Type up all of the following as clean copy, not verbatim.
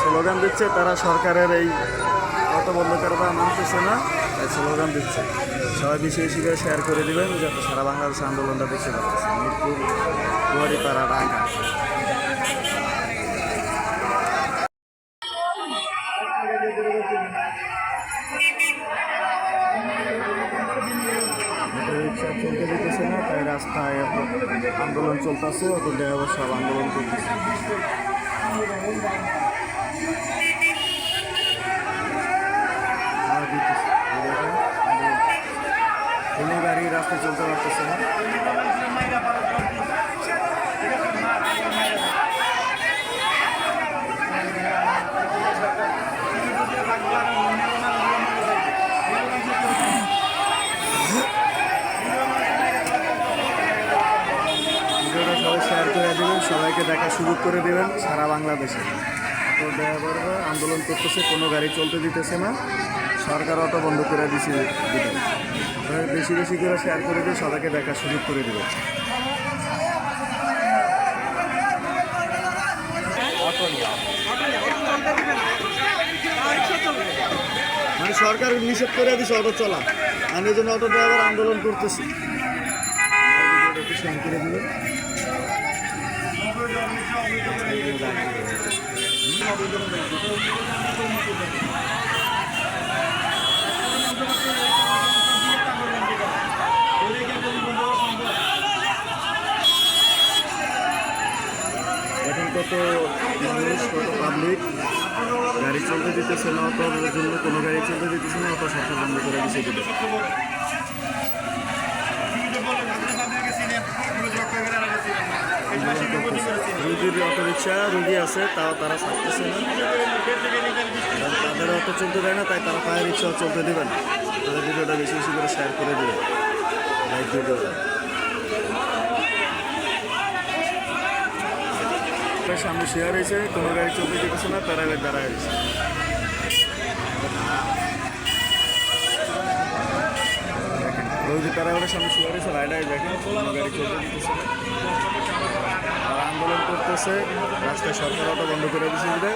Slogan দিচ্ছে, তারা সরকারের এই অটো বন্ধ করবা মানতেছে না, তাই স্লোগান দিচ্ছে। সবাই বেশি বেশি করে শেয়ার করে দেবেন যাতে সারা বাংলাদেশ আন্দোলনটা দেখতে পাচ্ছে। মিরপুর দুয়ারিপাড়া ঢাকা। রিক্সা চলতে দিতেছে না, তাই রাস্তায় আন্দোলন চলতেছে। অটো ড্রাইভার সব আন্দোলন করতেছে। কোনো গাড়ি রাস্তায় চলতে পারতেছে না। ভিডিওটা সবাই শেয়ার করে দেবেন, সবাইকে দেখার সুযোগ করে দেবেন সারা বাংলাদেশে। অটো ড্রাইভাররা আন্দোলন করতেছে, কোনো গাড়ি চলতে দিতেছে না, সরকার অটো বন্ধ করে দিচ্ছে। বেশি বেশি করে শেয়ার করে দিয়ে সবাইকে দেখার সুযোগ করে দেবে। মানে সরকার নিষেধ করে দিচ্ছে অটো চলা, আমি এই জন্য অটো ড্রাইভার আন্দোলন করতেছি। শেয়ার করে দেবে। এখন কত মানুষ, কত পাবলিক গাড়ি চলতে দিতেছে না, অটোর জন্য কোনো গাড়ি চলতে দিতেছে না, অটো সরকার বন্ধ করে দিচ্ছে। রুগীর অটো রিক্সা রুগী আছে, তাও তারা ছাড়তেছে না, তাদের অটো চলতে দেয় না, তাই তারা পায়ে রিক্সা চলতে দেবে না। তাদের ভিডিওটা বেশি বেশি করে শেয়ার করে দেবে, লাইক ভিডিওটা। সামনে শেয়ার হয়েছে, কোনো গাড়ি চলতে দিতেছে না, তারা দাঁড়ায় হয়েছে। তারা সামনে শেয়ার হয়েছে, রাইডাই দেখেন কোনো গাড়ি চলতে দিতেছে না, তারা আন্দোলন করতেছে। রাস্তায় সরকার অটো বন্ধ করে দিচ্ছে,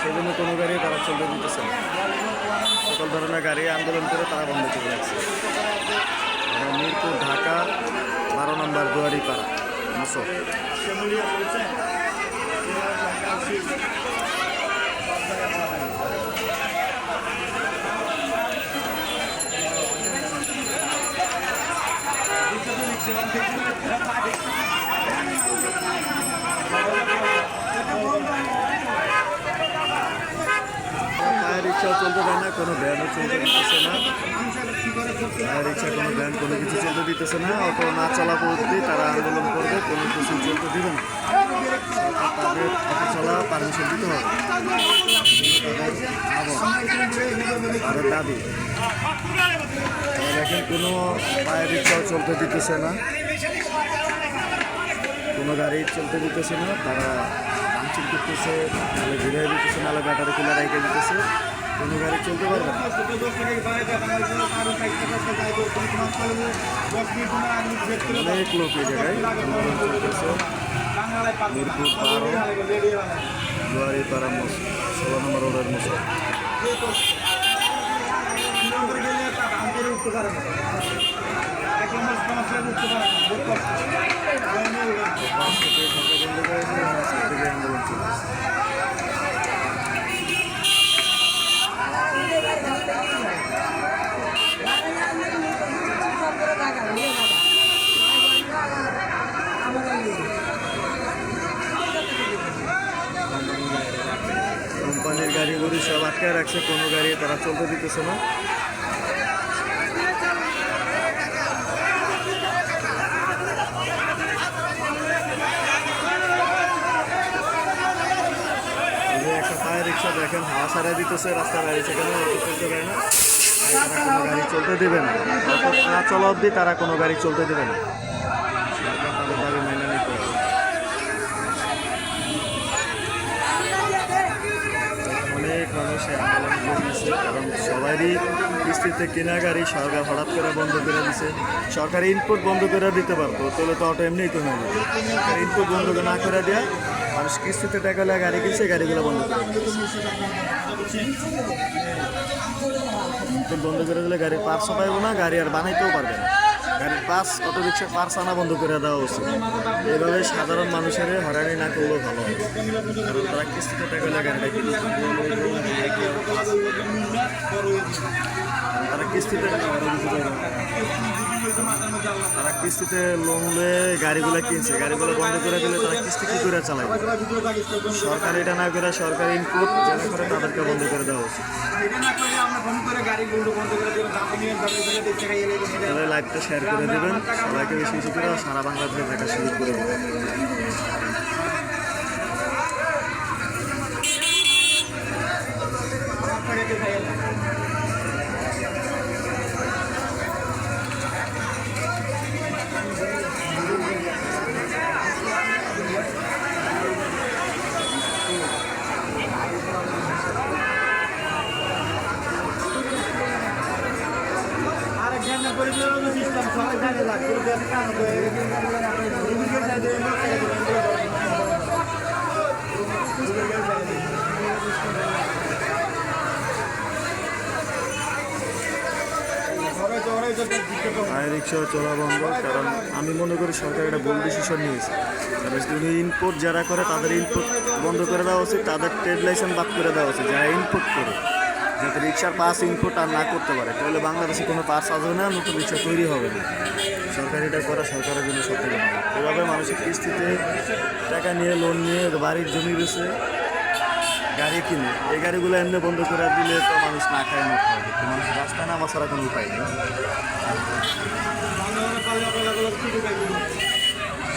সেজন্য কোনো গাড়ি তারা চলতে দিতেছে না। সকল ধরনের গাড়ি আন্দোলন করে তারা বন্ধ করে রাখছে। মিরপুর ঢাকা 12 নম্বর দুয়ারিপাড়া মসো। রিক্সা চলতে দেয় না, কোনো ভ্যানও চলতে দিতেছে না, রিক্সা কোনো ভ্যান কোনো কিছু চলতে দিতেছে না। অটো না চলা পর্যন্ত তারা আন্দোলন করবে, কোনো কিছু চলতে দিবে না। তাদের অটো চলা পারমিশন দিতে হবে, তাদের দাবি। দেখেন কোনো পায়ের রিক্সাও চলতে দিতেছে না, কোনো গাড়ি চলতে দিতেছে না, তারা ভাঙচুর করতেছে, নাহলে ঘুরে দিতেছে, নাহলে ব্যাটারি খুলে রেখে দিতেছে, কোনো গাড়ি চলতে পারবে না। অনেক লোক এই জায়গায় আন্দোলন চলতেছে। মিরপুর 12 দুয়ারিপাড়া 16 নম্বর রোডের মশো। আন্দোলন চলতেছে। কোম্পানির গাড়িগুলি সব আটকে রাখছে, কোনো গাড়ি তারা চলতে দিতেছে না। একটা পায়ে রিক্সা দেখেন হাওয়া সারাই দিতেছে, রাস্তায় গাড়ি সেখানে অটো চলতে দেয় না, তারা কোনো গাড়ি চলতে দেবে না। অটো না চলা অবধি তারা কোনো গাড়ি চলতে দেবে না। সরকার তাদের দাবি মেনে নিতে হবে। সবারই কিস্তিতে কেনা গাড়ি সরকার হঠাৎ করে বন্ধ করে দিছে। সরকার ইনপুট বন্ধ করে দিতে পারতো, তাহলে তো অটো এমনিই কমে যেত। সরকার ইনপুট বন্ধ না করে দেওয়া, মানুষ কিস্তিতে টাকা হলে গাড়ি কিনছে, গাড়িগুলো বন্ধ করে ইনপুট বন্ধ করে দিলে গাড়ির পার্টসও পাইবো না, গাড়ি আর বানাইতেও পারবে না। গাড়ির পার্টস, অটো রিক্সার পার্টস আনা বন্ধ করে দেওয়া উচিত। এইভাবে সাধারণ মানুষের হয়রানি না করলেও ভালো হয়, কারণ তারা কিস্তিতে টাকা হলে গাড়িটা কিনছে। তারা কিস্তিতে লোন নিয়ে গাড়িগুলো কিনছে, গাড়িগুলো বন্ধ করে দিলে তারা কিস্তি কী করে চালাবে? সরকার এটা না করে সরকার ইনপুট যারা করে তাদেরকে বন্ধ করে দেওয়া উচিত। তাহলে লাইভটা শেয়ার করে দেবেন, সবাইকে বেশি বেশি করে সারা বাংলাদেশে দেখা সুযোগ করে দেবেন। রিক্সা চলা বন্ধ, কারণ আমি মনে করি সরকার একটা ভুল ডিসিশন নিয়েছে। ইনপুট যারা করে তাদের ইনপুট বন্ধ করে দেওয়া উচিত, তাদের ট্রেড লাইসেন্স বাদ করে দেওয়া উচিত। যারা ইনপুট করে, যাতে রিক্সার পাস ইনপুট আর না করতে পারে, তাহলে বাংলাদেশে কোনো পাস আসবে না, নতুন রিক্সা তৈরি হবে না। সরকার এটা করা সরকারের জন্য সবথেকে ভালো। এভাবে মানুষের কিস্তিতে টাকা নিয়ে, লোন নিয়ে বাড়ির জমি বেছে গাড়ি কিনে, এই গাড়িগুলো এমনি বন্ধ করে দিলে তো মানুষ না খায় মুখ খাবে, মানুষ রাস্তায় নামা ছাড়া কোনো উপায় নেই।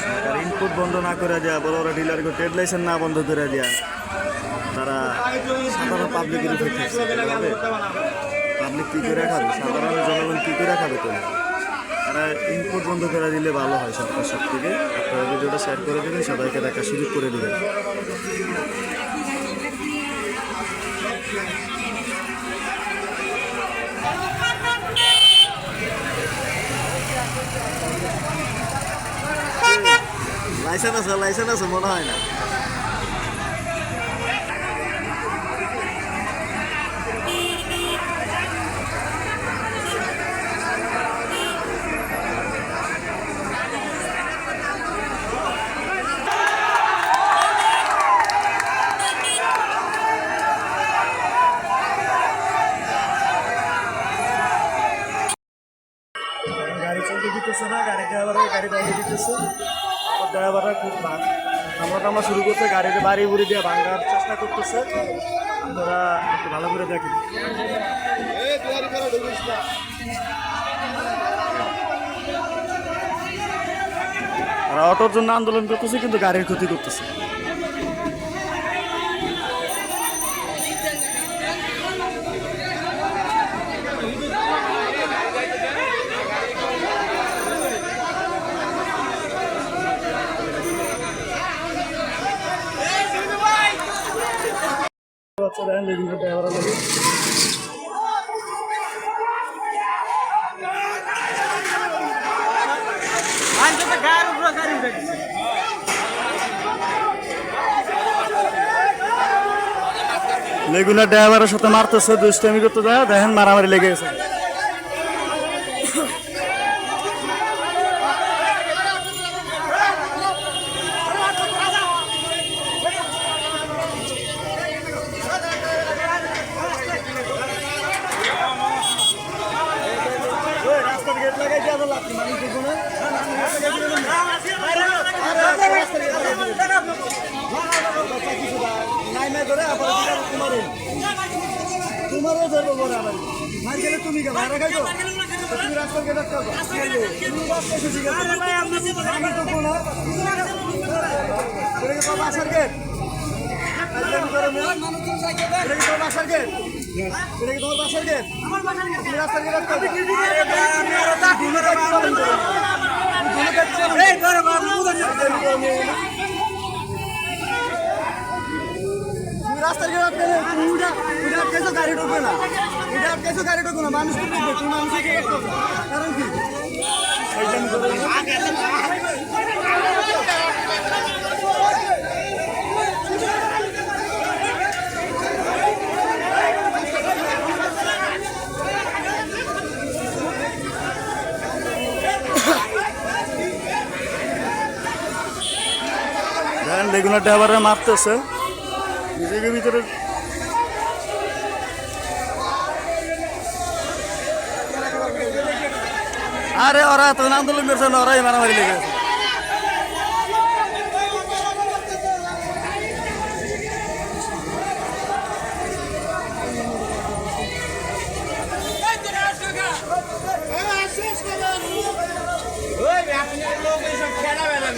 সরকার ইনপুট বন্ধ না করে দেওয়া, বড় বড় ডিলারকে ট্রেড লাইসেন্স না বন্ধ করে দেওয়া, তারা সাধারণ পাবলিকের উপর হবে। পাবলিক কী করে খাবে, সাধারণ জনগণ কী করে খাবে? তো তারা ইনপুট বন্ধ করে দিলে ভালো হয় সরকার সব থেকে। আপনারা ভিডিওটা শেয়ার করে দেবেন, সবাইকে দেখার সুযোগ করে দেবেন। লাইসেন্স আছে মনে হয় না। গাড়ি চলতে দিতেছে না, গাড়ি বন্ধ দিতেছে। ড্রাইভাররা খুব আমরা শুরু করছে, গাড়িতে বাড়ি বুড়ি দিয়ে ভাঙার চেষ্টা করতেছে। আপনারা একটু ভালো করে দেখেন। আর অটোর জন্য আন্দোলন করতেছে, কিন্তু গাড়ির ক্ষতি করতেছে। লেগুনা ড্রাইভারের সাথে মারতেছে, দুষ্টামি করতে যায়, দেখেন মারামারি লেগে গেছে। রাস্তার গেট লাগাই দিয়ে মানুষ দেখবো না। তোমারও ধরবো বড় আবার মার গেলে তুমি কে ভাড়া খাইছো, তুমি রাস্তার গেট করবো, তুমি রাস্তা এসে ঠিক আছে আমি তো কোন বাসার গেট, এটা কি তোমার বাসার গেট, এটা কি তোমার বাসার গেট, তুমি রাস্তার গেট করবো। রাস্তার গেলে আটকে আটকেছো গাড়ি ঢুকবে না, এটা আটকেছো গাড়ি ঢুকবে না, মানুষ ঢুকবে, তুমি মানুষকে কারণ কি? লেগুনা ড্রাইভারে মারতেছে নিজেকে ভিতরে। আরে ওরা তখন আন্দোলন করছে না, ওরাই মারামারি লেগে গেছে। খেলা বেলা